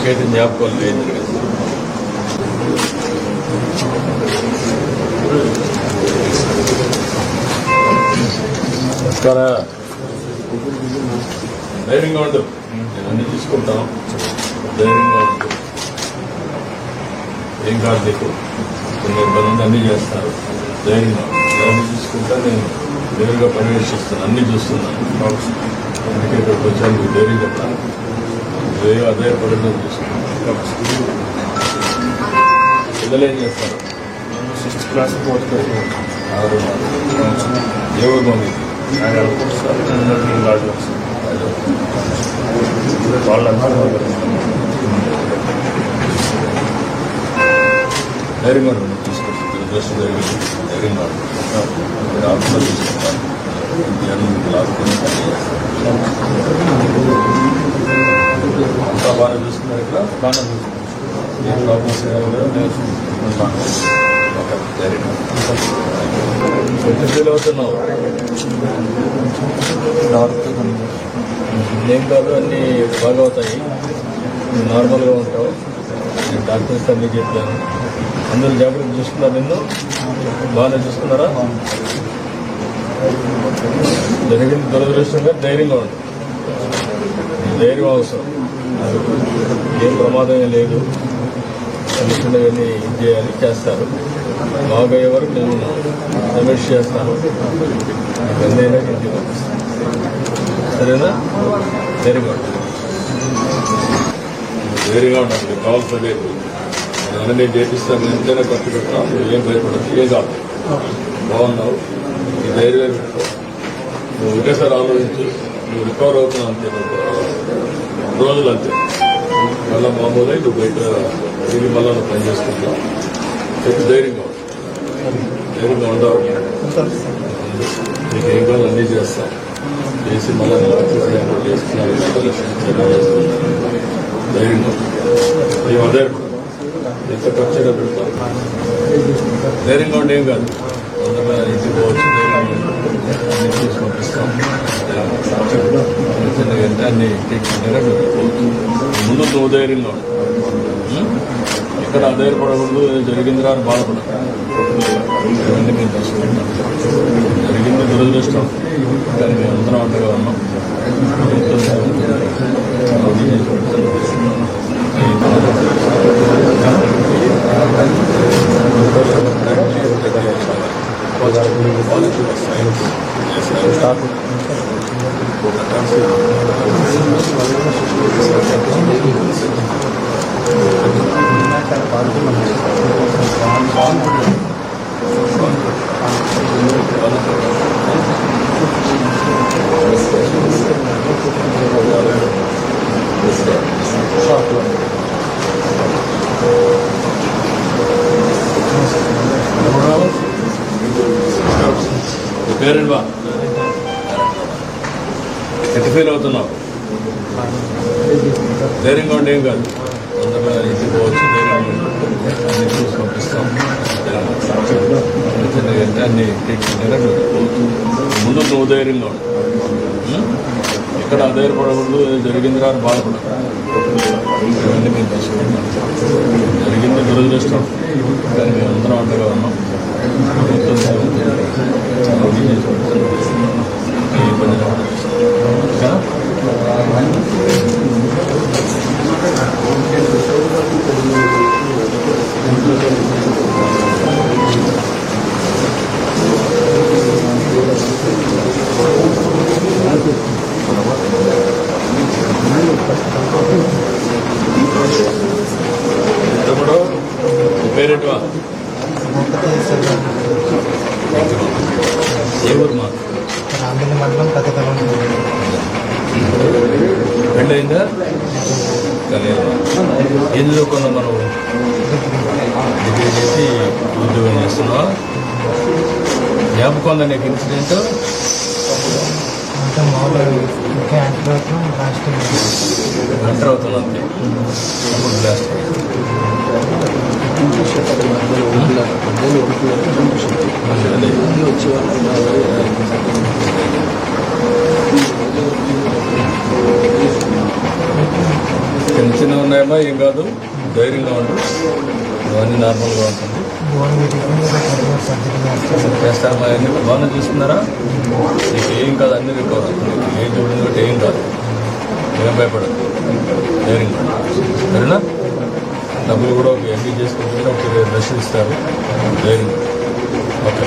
మీకైతే జ్ఞాపకాలు లేదు కదా. ధైర్యంగా ఉండు, నేను అన్ని తీసుకుంటాను. ధైర్యంగా ఉండు, ఏం కాదు నీకు. కొన్ని ఇబ్బంది అన్నీ చేస్తారు. ధైర్యంగా అన్ని తీసుకుంటా. నేను నేరుగా పర్యవేక్షిస్తాను, అన్నీ చూస్తున్నాను. అందుకే ఇక్కడికి వచ్చాను. మీకు ధైర్యం చెప్తాను. అదే పనులు చూసుకున్నాను. పిల్లలు ఏం చేస్తారు? 6th class 4th class. ఏ ఊరు బాగుంది? వాళ్ళందరూ ధైర్యంగా తీసుకొచ్చి దృష్టి ధైర్యంగా ఆత్మ తీసుకుంటాను. అంతా బాగా చూస్తున్నారు. ఇక్కడ బాగా చూస్తున్నారు. ఏ ప్రాబ్లమ్స్ ఫీల్ అవుతున్నావు? ఏం కాదు, అన్నీ బాగా అవుతాయి. నువ్వు నార్మల్గా ఉంటావు. నేను డాక్టర్స్ అన్నీ చెప్పాను. అందరూ జాగ్రత్త చూస్తున్నారు. నిన్ను బాగానే చూస్తున్నారా? జరిగింది దురదృష్టంగా. ధైర్యంగా ఉంటుంది. ధైర్యం అవసరం. ఏం ప్రమాదమే లేదు. అనుకున్నవన్నీ ఇది చేయాలి, చేస్తారు. బాగా అయ్యే వరకు నేను సమీక్ష చేస్తాను. ఎంతైనా ఇంటికి సరేనా? ధైర్యంగా ఉంటుంది. ధైర్యంగా ఉండాలి. మీకు కావాల్సిన లేదు. నేను నేను చేపిస్తాను. ఎంతైనా ఖర్చు పెడతాను. ఏం భయపడదు. ఏం కాదు. బాగున్నావు. ఈ ధైర్యం పెట్టుకో. నువ్వు ఒకేసారి ఆలోచించు. నువ్వు రికవర్ అవుతున్నావు అంతే. రోజులు అంతే. మళ్ళీ మామూలుగా నువ్వు బయట తిరిగి మళ్ళీ నువ్వు పని చేసుకుంటావు. చెప్పి ధైర్యంగా ధైర్యంగా ఉండవు. నీకు ఏం కావాలి అన్నీ చేస్తాం. చేసి మళ్ళీ నేను చేసుకున్నాను. ధైర్యంగా మేము అదే ఎంత ఖర్చుగా పెడతాం. ధైర్యంగా ఉండి ఏం కాదు. తొందరగా ఇంటికి పోవచ్చు. ధైర్యంగా అన్ని చూసి పంపిస్తాం. చిన్నగా అంటే అన్ని పోవచ్చు. ముందు నువ్వు ధైర్యంగా ఉండు. ఇక్కడ ఆధారపడకూడదు. జరిగింది రాని బాధపడదు. ఇవన్నీ మేము తీసుకుంటాం. జరిగింది దురదృష్టం, కానీ మేము అందరం అంటగా ఉన్నాం. పేరెంట్ బా ఎంత ఫీల్ అవుతున్నావు? ధైర్యంగా ఉండి ఏం కాదు. తొందరగా ఇంటికి పోవచ్చు. ధైర్యంగా అన్ని చూసి పంపిస్తాం. చిన్నగా అంటే అన్ని పోవచ్చు. ముందు నువ్వు ధైర్యంగా ఉండు. ఇక్కడ ఆధారపడకూడదు. జరిగింది రాని బాధపడదు. ఇవన్నీ మేము తీసుకుంటాం. జరిగింది దురదృష్టం, కానీ మేము అందరం అంటగా ఉన్నాం. పేరెంట్ వా ఏ ఊరు మా మండలం కథకలం పెళ్ళయిందా? ఏం చదువుకున్నాం మనం? డిగ్రీ చేసి ఉద్యోగం చేస్తున్నావా? జ్ఞాపకం ఉందా నీకు ఇన్సిడెంట్? ఎంటర్ అవుతుంది అంతే. అప్పుడు బ్లాస్ట్ చిన్న చిన్న ఉన్నాయమ్మా. అమ్మా ఏం కాదు, ధైర్యంగా ఉండు, ఇవన్నీ నార్మల్గా ఉంటుంది. చేస్తారమ్మా, అన్ని బాగానే చూస్తున్నారా? నీకు ఏం కాదు, అన్ని రికవర్ అవుతుంది. ఏం చూడండి బట్టి ఏం కాదు, ఏం భయపడదు, ధైర్యంగా సరేనా? డబ్బులు కూడా ఒక ఎంపీ చేసుకుంటే ఒక రష్ ఇస్తారు, ధైర్యంగా. ఓకే.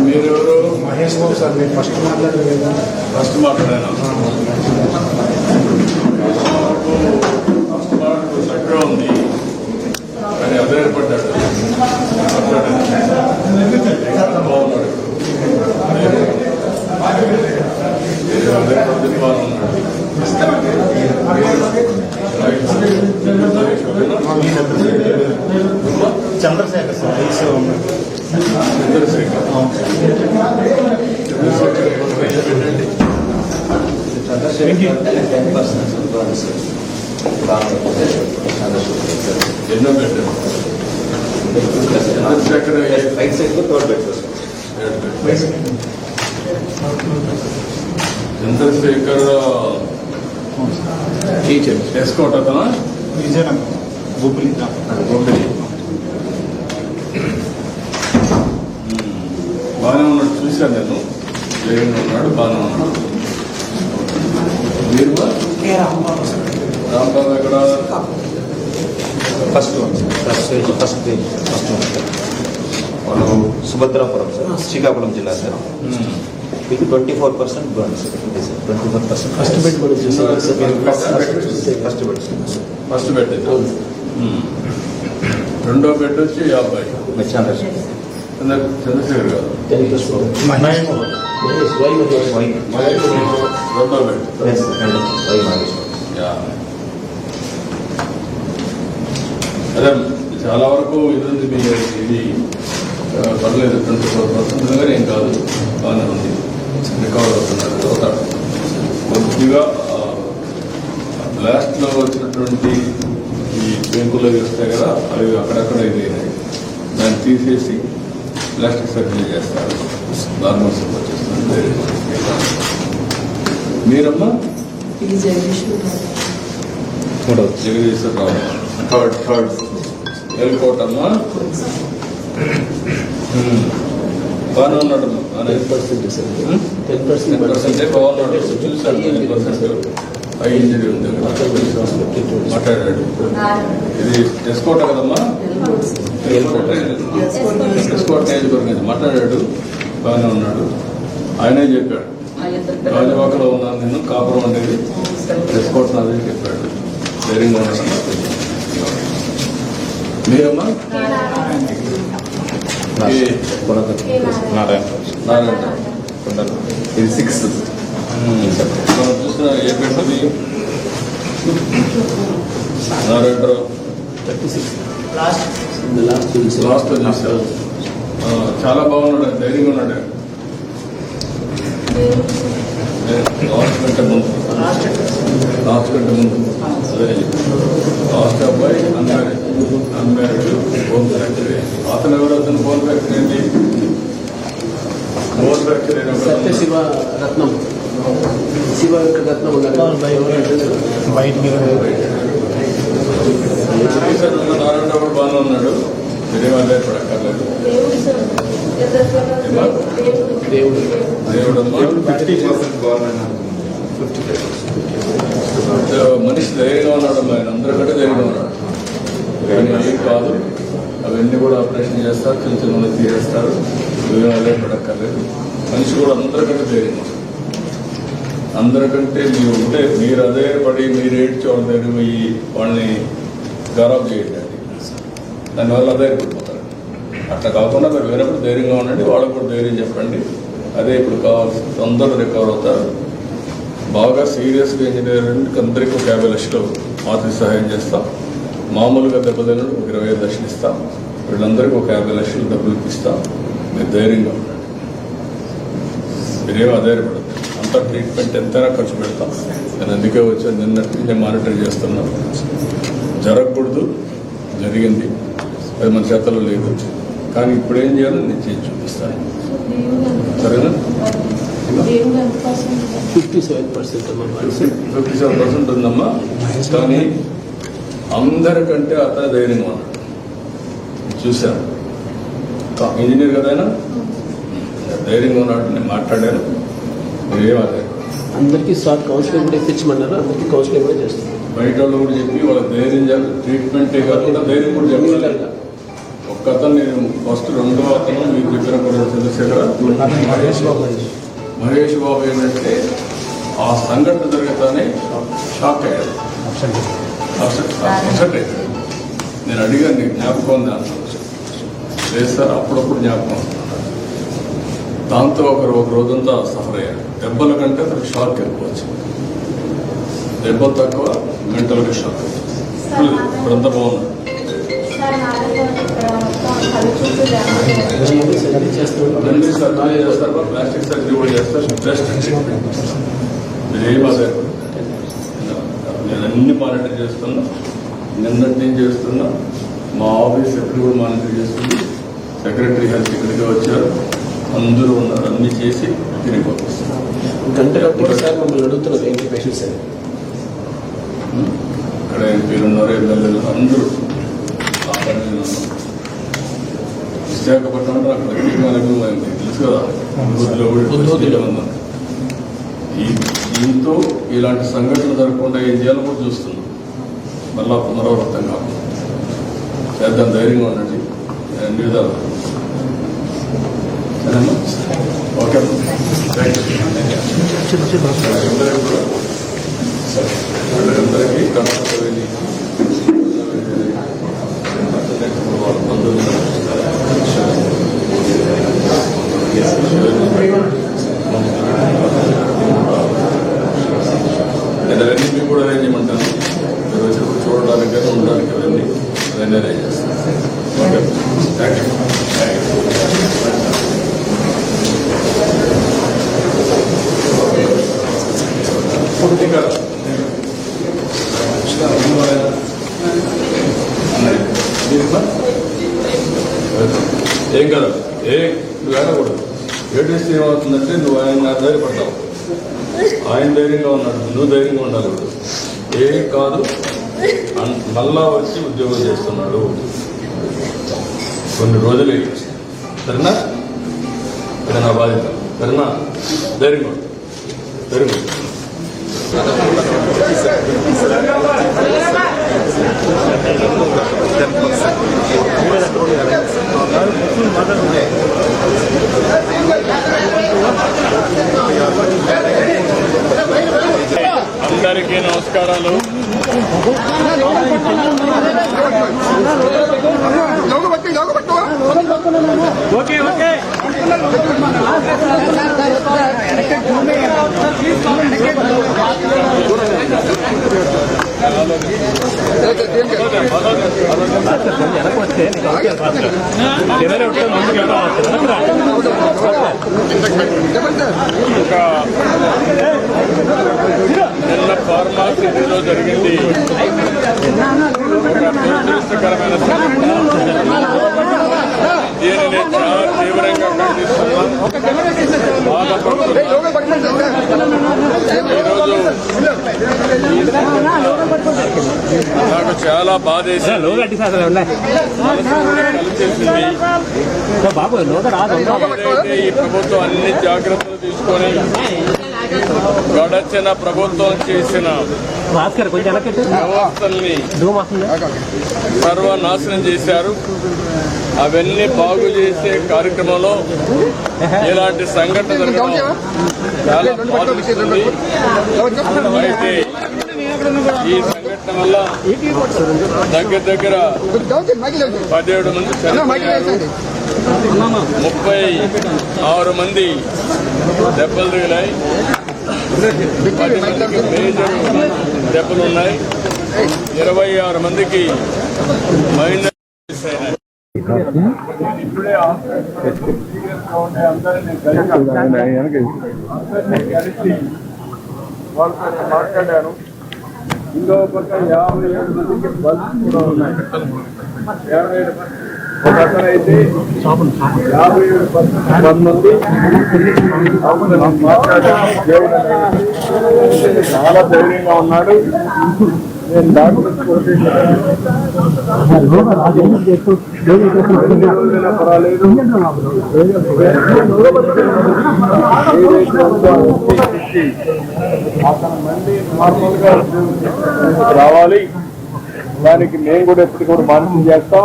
మీరెవరు? మహేష్ బాబు సార్, మీరు ఫస్ట్ మాట్లాడారు. ఫస్ట్ మాట్లాడాను. ఫస్ట్ మాట చక్కగా ఉంది, కానీ అభ్యర్థపడ్డాడు, బాగున్నాడు, అభ్యర్థి బాగున్నాడు. చంద్రశేఖర్ సార్ ఎన్నో పెట్టారు. చంద్రశేఖర్ చంద్రశేఖర్ టీచర్ ఎస్కోట్ అతనా? గోపిలి బాగానే ఉన్నాడు, చూశాను నేను, జగన్ ఉన్నాడు, బాగానే ఉన్నాడు. మీరు రాంబాబు ఎక్కడ? ఫస్ట్ వాళ్ళు సుభద్రాపురం సార్, శ్రీకాకుళం జిల్లా సార్. మీకు 24% బ్రాండ్ సార్. 24% ఫస్ట్ బెడ్ కూడా ఫస్ట్ బెడ్ ఫస్ట్ బెడ్. రెండో బెడ్ వచ్చి 50. చంద్రశేఖర్ గారు మహేష్ రెండో బెడ్. అదే చాలా వరకు ఇది ఉంది, మీ ఇది పర్లేదు, 24% కానీ ఏం కాదు, బాగానే ఉంది, రికవర్ అవుతున్నారు. అవుతాడు కొద్దిగా బ్లాస్ట్లో వచ్చినటువంటి ఈ పెంకులు వస్తాయి కదా, అవి అక్కడక్కడ ఇది దాన్ని తీసేసి ప్లాస్టిక్ సర్జరీ చేస్తారు, నార్మల్ సర్జరీ వచ్చేస్తారు. మీరమ్మా? జగదీశ్వరరావు థర్డ్ ఎల్కోట్ అమ్మా. బాగానే ఉన్నాడమ్మా, 10% బాగున్నాడు, చూసాను. 10% హై ఇంజరీ ఉంది, మాట్లాడాడు. ఇది ఎస్కోట కదమ్మా? ఎస్కోట్ నియోజకవర్గం మాట్లాడాడు, బాగానే ఉన్నాడు. ఆయనే చెప్పాడు, రాజవాకలో ఉన్నాను నేను, కాపురం అనేది ఎస్కోట్ నాది చెప్పాడు, ధైర్యంగా ఉన్నాడు. మీరమ్మా? నారాయణ ఇది 6th. మనం చూసిన ఏ పెట్టది నారాయణరావు లాస్ట్ చూసారు, చాలా బాగున్నాడు, ధైర్యంగా ఉన్నాడు. లాస్ట్ కంటే ముందు అదే లాస్ట్ అబ్బాయి అన్మ్యారీడ్ హోమ్ ఫ్యాక్టరీ. అతను ఎవరు? అతను హోమ్ ఫ్యాక్టరీ ఏంటి? హోమ్ ఫ్యాక్టరీ శివ రత్నం బయట మీద నారాయణ బాగానే ఉన్నాడు, మీరేమో అదే పడక్కర్లేదు. దేవుడు దేవుడమ్మా 50% గవర్నమెంట్ 55%. మనిషి ధైర్యంగా ఉన్నాడమ్మా, ఆయన అందరికంటే ధైర్యంగా ఉన్నాడు. కానీ ఏం కాదు, అవన్నీ కూడా ఆపరేషన్ చేస్తారు, చిన్న చిన్న తీసేస్తారు, అదే పడక్కర్లేదు. మనిషి కూడా అందరికంటే ధైర్యంగా ఉన్నాడు. అందరికంటే మీరు ఉంటే మీరు అదే పడి మీరు ఏడ్చి వాళ్ళ దగ్గర పోయి వాళ్ళని గౌరవం చేయండి, దానివల్ల అదే పడిపోతారు. అట్లా కాకుండా మీరు వేరేప్పుడు ధైర్యంగా ఉండండి, వాళ్ళకు కూడా ధైర్యం చెప్పండి. అదే ఇప్పుడు కావాల్సి తొందరగా రికవర్ అవుతారు. బాగా సీరియస్గా ఇంజనీరింగ్కి అందరికీ ఒక 50 లక్షలు ఆర్థిక సహాయం చేస్తాం. మామూలుగా దెబ్బతిన ఒక 25 లక్షలు ఇస్తాం. వీళ్ళందరికీ ఒక 50 లక్షలు డబ్బులు ఇస్తాం. మీరు ధైర్యంగా ఉండండి, మీరేమో ఆధారపడదు. అంతా ట్రీట్మెంట్ ఎంతైనా ఖర్చు పెడతాం. నేను అందుకే వచ్చాను, నిన్నటి నేను మానిటర్ చేస్తున్నాను. జరగకూడదు, జరిగింది, అది మన చేతల్లో లేదు. కానీ ఇప్పుడు ఏం చేయాలో నేను చేసి చూపిస్తాను, సరేనా? 57% అమ్మా. 57% ఉందమ్మా. కానీ అందరికంటే అతను ధైర్యంగా ఉన్నాడు, చూశాను. ఇంజనీర్ కదా ఆయన, ధైర్యంగా ఉన్నాడు. నేను మాట్లాడాను, ఏమదే అందరికీ స్టార్ట్ కౌన్సిలింగ్ కూడా ఇప్పించమన్నారు. అందరికీ కౌన్సిలింగ్ కూడా చేస్తారు. బయట వాళ్ళు కూడా చెప్పి వాళ్ళకి ధైర్యం ట్రీట్మెంటే కాకుండా ధైర్యం కూడా చెప్పాలి. ఒక్క అతను నేను ఫస్ట్ రెండో అతను మీకు చెప్పిన కూడా చంద్రశేఖర మహేష్ బాబు ఏంటంటే ఆ సంఘటన జరుగుతానే షాక్ అయ్యాడు, అప్సెట్ అయ్యాడు. నేను అడిగాను, నీకు జ్ఞాపకం ఉంది అన్నాను. లేదు సార్, అప్పుడప్పుడు జ్ఞాపకం వస్తున్నాను. దాంతో ఒక రోజంతా సఫర్ అయ్యాడు. దెబ్బల కంటే అతనికి షాక్ ఎక్కువ వచ్చింది. దెబ్బలు తక్కువ, మెంటల్గా షాక్ వచ్చింది. ఇప్పుడంతా బాగున్నాడు. అన్ని సర్జరీ చేస్తారు, ప్లాస్టిక్ సర్జరీ కూడా చేస్తారు. Best treatment. మీరేం అదే నేను అన్ని మానిటర్ చేస్తున్నా, నిన్నటి నుంచి చేస్తున్నా. మా ఆఫీస్ ఎప్పుడు కూడా మానిటర్ చేస్తుంది. సెక్రటరీ హెల్త్ ఇక్కడికి వచ్చారు, అందరూ ఉన్నారు, అన్ని చేసి తిరిగి పంపిస్తున్నారు. గంటలో ఒకసారి మమ్మల్ని అడుగుతున్నారు ఏంటి పేషెంట్స్ అని. ఇక్కడ ఎంపీలు ఉన్నారు, ఎమ్మెల్యేలు అందరూ ఆ పని విశాఖపట్నం అంటే అక్కడ తెలుసు కదా, బుద్ధిలో ఉన్నాం. దీంతో ఇలాంటి సంఘటనలు జరగకుండా ఏం చేయాలో కూడా చూస్తున్నాం. మళ్ళా పునరావృతం కాకుండా చేద్దాం, ధైర్యంగా ఉండండి. అన్ని విధాలు ఓకే. అందరికీ కనపడవేది నేను అవన్నీ కూడా అరేంజ్ చేయమంటాను. మీరు వచ్చినప్పుడు చూడడానికి కానీ ఉండడానికి అవన్నీ అరేంజ్ చేస్తాను. Okay, thank you. ఏం కదా నువ్వు ఏడకూడదు. ఏడిస్తే ఏమవుతుందంటే నువ్వు ఆయన ధైర్యపడతావు. ఆయన ధైర్యంగా ఉన్నాడు, నువ్వు ధైర్యంగా ఉండాలి. ఇప్పుడు ఏం కాదు, మళ్ళా వచ్చి ఉద్యోగం చేస్తున్నాడు. కొన్ని రోజులు సరేనా? ఇది నా బాధ్యత, సరేనా? ధైర్యంగా ఉండు, ధైర్యంగా ఉండు. అందరికీ నమస్కారాలు. ఓకే ఓకే నిన్న ఫార్మాసిటీలో జరిగింది దురదృష్టకరమైన దీనిని చాలా తీవ్రంగా ఖండిస్తున్నాం. బాధపడుతున్నాం. ఈరోజు నాకు చాలా బాధేసింది, కలిసేసింది. ఏదైతే ఈ ప్రభుత్వం అన్ని జాగ్రత్తలు తీసుకొని గడచిన ప్రభుత్వం చేసిన వ్యవస్థల్ని సర్వనాశనం చేశారు. అవన్నీ బాగు చేసే కార్యక్రమంలో ఇలాంటి సంఘటన జరగడం చాలా బాధిస్తుంది. అయితే ఈ సంఘటన వల్ల దగ్గర 17 మంది చనిపోయారు, 36 మంది దెబ్బలు తగిలాయి, 10 మందికి మేజర్ దెబ్బలు ఉన్నాయి, 26 మందికి మైనర్ అయినాయి. ఇప్పుడే అందరినీ వాళ్ళతో మాట్లాడాను. ఇంకో పక్క 57 మందికి బల్స్ కూడా ఉన్నాయి. 57 ఒక అతను అయితే 57 మంది చాలా ధైర్యంగా ఉన్నాడు. నేను డాక్టర్ పర్వాలేదు, అతను మళ్ళీ నార్మల్ గా రావాలి. దానికి నేను కూడా ఎప్పటికీ కూడా మానిటర్ చేస్తాం.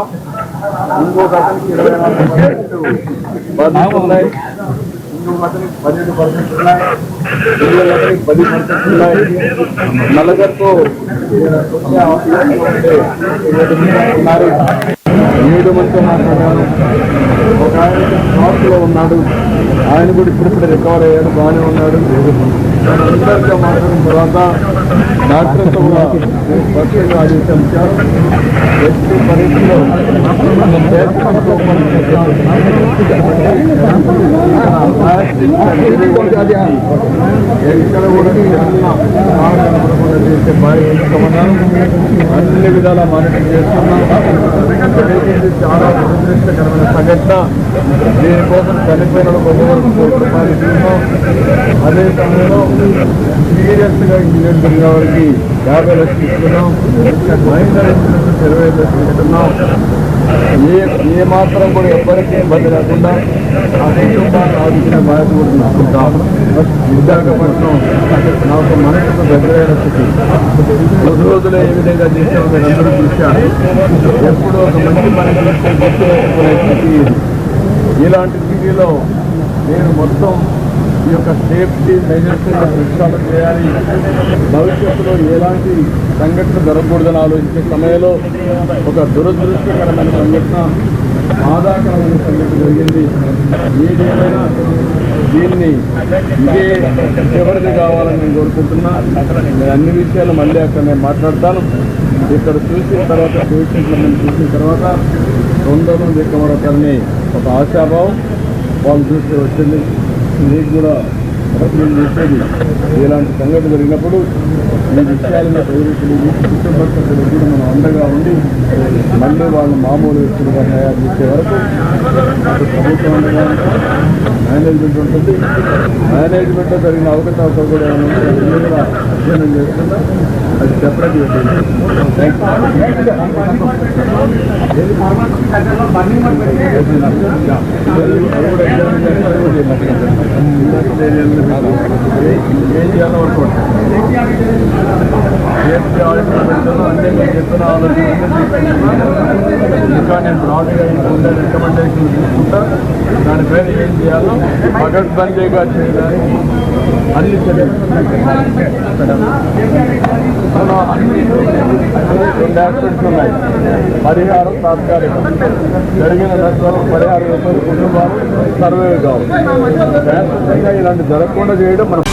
ఇంకొక అతనికి 24% బర్న్స్ ఉన్నాయి, ఇంకొక అతనికి 12% ఉన్నాయి, ఇంకొక అతనికి 10% ఉన్నాయి. నలుగురితో ఉన్నారు. 7 మందితో మాట్లాడాను. ఒక ఆయన షాక్ లో ఉన్నాడు, ఆయన కూడా ఇప్పుడు రికవర్ అయ్యాడు, బాగానే ఉన్నాడు. అందరితో మాట్లాడిన తర్వాత డాక్టర్తో కూడా స్పష్టంగా ఆదేశించారు. ఎట్టి పరిస్థితిలో ఎక్కడ కూడా చేసే బాధ్యతమన్నారు. అన్ని విధాలా మానిటర్ చేస్తున్నాం. చాలా దురదృష్టకరమైన సంఘటన. దీనికోసం చనిపోయిన కొంతవరకు రూపాయలు ఇస్తున్నాం. అదే సమయంలో సీరియస్ గా ఇంజనీర్ జరిగిన వారికి 50 లక్షలు ఇస్తున్నాం. మైనర్ ఇన్సూరెన్స్ 20 లక్షలు ఇస్తున్నాం. ఏ మాత్రం కూడా ఎవ్వరికీ ఇబ్బంది లేకుండా ఆ కుటుంబాన్ని ఆదుకునే బాధ్యత కూడా తీసుకుంటాం. విశాఖపట్నం నాకు మనసుకు దగ్గరైన స్థితి. రోజులో ఏ విధంగా చేసామో మీరు అందరూ చూశారు. ఎప్పుడూ ఒక మంచి పని చేస్తే గుర్తుపెట్టుకునే స్థితి ఇది. ఇలాంటి స్థితిలో నేను మొత్తం ఈ యొక్క సేఫ్టీ మెజర్స్ ప్రక్షాళన చేయాలి. భవిష్యత్తులో ఎలాంటి సంఘటన జరగకూడదని ఆలోచించే సమయంలో ఒక దురదృష్టకరమైన సంఘటన, బాధాకరమైన సంఘటన జరిగింది. ఏదేమైనా దీన్ని ఇదే ఎవరిది కావాలని నేను కోరుకుంటున్నా. నేను అన్ని విషయాలు మళ్ళీ అక్కడ నేను మాట్లాడతాను. ఇక్కడ చూసిన తర్వాత పేషెంట్లను చూసిన తర్వాత 2 మంది ఎక్కమరొకరిని ఒక ఆశాభావం వాళ్ళు చూస్తే వచ్చింది. మీకు కూడా రికమెండ్ చేసేది ఇలాంటి సంఘటన జరిగినప్పుడు ఈ విషయాలను కుటుంబ సభ్యులకు కూడా మనం అండగా ఉండి మళ్ళీ వాళ్ళు మామూలు వ్యక్తులుగా తయారు చేసే వరకు అటు ప్రభుత్వం అండగా మేనేజ్మెంట్ ఉంటుంది. మేనేజ్మెంట్లో జరిగిన అవకాశాలు కూడా కూడా అధ్యయనం చేస్తున్నా. అది సెపరేట్ ఏం చేయాలో అనుకోండి. సేఫ్టీ ఆడిటర్ పెడతాను అంటే నేను చెప్పిన ఆలోచన ఇంకా నేను బ్రాడ్గా ఉండే రికమెండేషన్ తీసుకుంటా. దాని పేరు ఏం చేయాలో పగడ్బందీగా చేయడానికి అన్ని చర్యలు. అన్ని 2 ఆస్పెక్ట్స్ ఉన్నాయి. పరిహారం తాత్కాలికం, జరిగిన నష్టం పరిహారం కుటుంబాలు సర్వే కావాలి. శాశ్వతంగా ఇలాంటి జరగకుండా చేయడం మనం